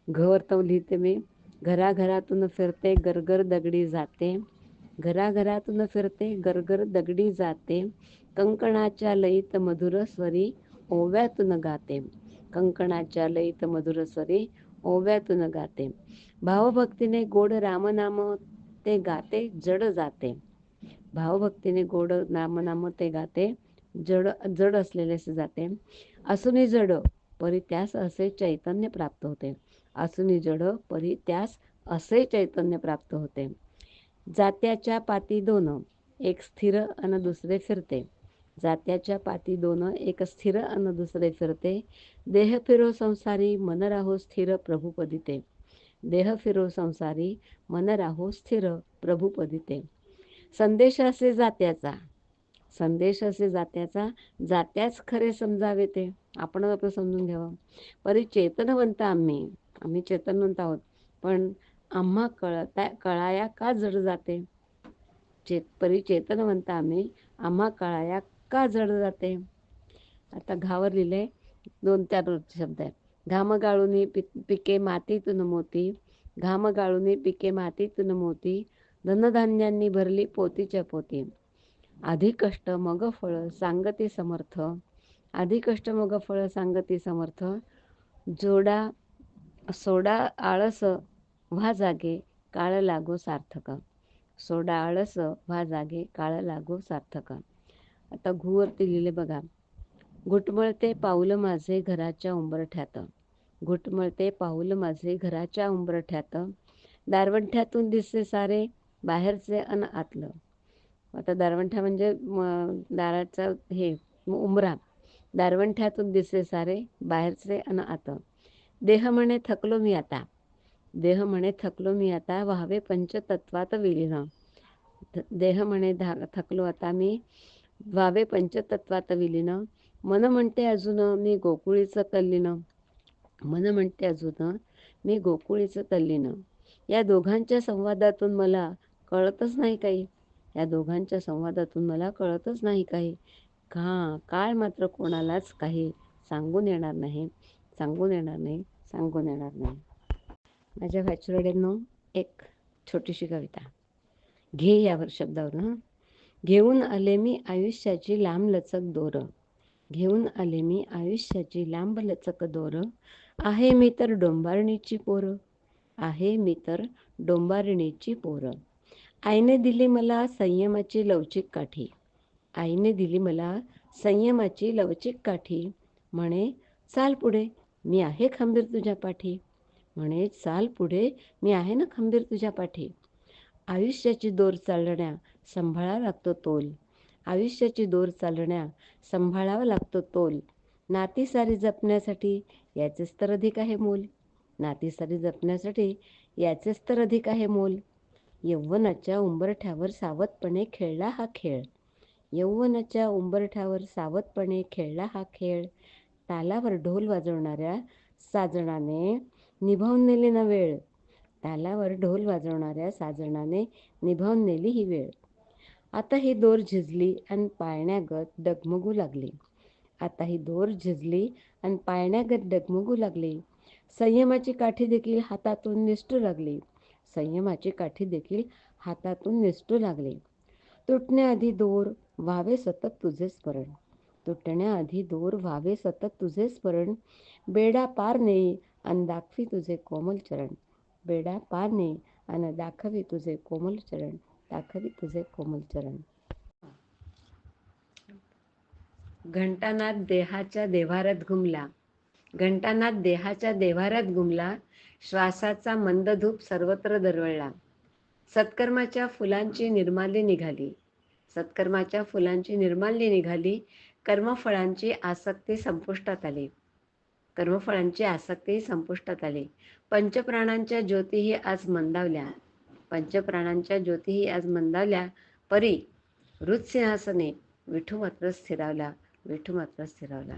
घवरतव लिहिते मी. घराघरातून फिरते गरगर दगडी जाते, घराघरातून फिरते गरगर दगडी जाते, कंकणाच्या लयीत मधुर स्वरी ओव्यातून गाते, कंकणाच्या लयीत मधुर स्वरी ओव्यातून गाते, भावभक्तीने गोड रामनाम ते गाते जड जाते, भावभक्तीने गोड नाम ते गाते जड जड असलेले असे जाते, असूनी जड परी त्यास असे चैतन्य प्राप्त होते, असूनी जड परी त्यास असे चैतन्य प्राप्त होते, जात्याच्या पाती दोन एक स्थिर अन दुसरे फिरते, जात्याच्या पाती दोन एक स्थिर अन दुसरे फिरते, देह फिरो संसारी मन राहो स्थिर प्रभुपदिते, देह फिरो संसारी मन राहो स्थिर प्रभुपदिते, संदेश असे जात्याचा, संदेश असे जात्याचा, जात्याच खरे समजावे ते, आपण आपलं समजून घ्यावं, परी चेतनवंत आम्ही चेतनवंत आहोत, पण आम्हा कळाया का जड जाते, परी चेतनवंत आम्हा कळाया का जड जाते. आता घावर लिहिले 2-4 शब्द आहेत. घाम गाळूनी पिके मातीतून मोती, घाम गाळूनी पिके मातीतून मोती, धनधान्यांनी भरली पोतीच्या पोती, आधी कष्ट मग फळ सांगती समर्थ, आधी कष्ट मग फळ सांगती समर्थ, जोडा सोडा आळस व्हा जागे काळ लागो सार्थक, सोडा आळस व्हा जागे काळ लागो सार्थक. आता घुवरती लिहिले बघा. घुटमळते पाऊल माझे घराच्या उंबरठ्यात, घुटमळते पाऊल माझे घराच्या उंबरठ्यात, दारवंठ्यातून दिसे सारे बाहेरचे अन आतलं. आता दारवंठा म्हणजे दाराचा हे उंबरा, दारवंठ्यातून दिसे सारे बाहेरचे अन आत, देह म्हणे थकलो मी आता, देह म्हणे थकलो मी आता व्हावे पंचतत्वात विलीन, देह म्हणे थकलो आता मी व्हावे पंचतत्वात विलीन, मन म्हणते अजून मी गोकुळीचं तल्लीन, मन म्हणते अजून मी गोकुळीचं तल्लीन, या दोघांच्या संवादातून मला कळतच नाही काही, या दोघांच्या संवादातून मला कळतच नाही काही, काळ मात्र कोणालाच काही सांगून येणार नाही, सांगून येणार नाही, सांगून येणार नाही. माझ्या वाचुरड्यांनो एक छोटीशी कविता घे यावर शब्दावर. घेऊन आले मी आयुष्याची लांबलचक दोर, घेऊन आले मी आयुष्याची लांबलचक दोर, आहे मी तर डोंबारणीची पोर, आहे मी तर डोंबारणीची पोर, आईने दिली मला संयमाची लवचिक काठी, आईने दिली मला संयमाची लवचिक काठी, म्हणे चाल पुढे मी आहे खंबीर तुझ्या पाठी, म्हणे चाल पुढे मी आहे ना खंबीर तुझ्या पाठी, आयुष्याची दोर चालण्या सांभाळावा लागतो तोल, आयुष्याची दोर चालण्या सांभाळावा लागतो तोल, नाती सारी जपण्यासाठी याचेच तर अधिक आहे मोल, नाती सारी जपण्यासाठी याचेच तर अधिक आहे मोल, यौवनाच्या उंबरठ्यावर सावधपणे खेळला हा खेळ, यौवनाच्या उंबरठ्यावर सावधपणे खेळला हा खेळ, तालावर ढोल वाजवणाऱ्या साजणाने निभावून नेली ना वेळ, तालावर ढोल वाजवणाऱ्या साजणाने निभावून नेली ही वेळ, आता ही दोर झिजली आणि पाळण्यागत डगमगू लागली, आता ही दोर झिजली आणि पाळण्यागत डगमगू लागली, संयमाची काठी देखील हातातून निसटू लागली, संयमाची काठी देखील हातातून निसटू लागली, तुटण्याआधी दोर व्हावे सतत तुझे स्मरण, तुटण्याआधी दोर व्हावे सतत तुझे स्मरण, बेडा पार नेई आणि दाखवी तुझे कोमल चरण, बेडा पार नेई आणि दाखवी तुझे कोमल चरण, दाखवी तुझे कोमल चरण. घंटानाद देहाच्या देव्हाऱ्यात घुमला, घंटानाद देहाच्या देव्हाऱ्यात घुमला, श्वासाचा मंद धूप सर्वत्र दरवळला, सत्कर्माच्या फुलांची निर्माल्य निघाली, सत्कर्माच्या फुलांची निर्माल्य निघाली, कर्मफळांची आसक्ती संपुष्टात आली, कर्मफळांची आसक्ती संपुष्टात आली, पंचप्राणांच्या ज्योतीही आज मंदावल्या, पंचप्राणांच्या ज्योतीही आज मंदावल्या, परी हृदसिंहासने विठू मात्र स्थिरावला, विठू मात्र स्थिरावला.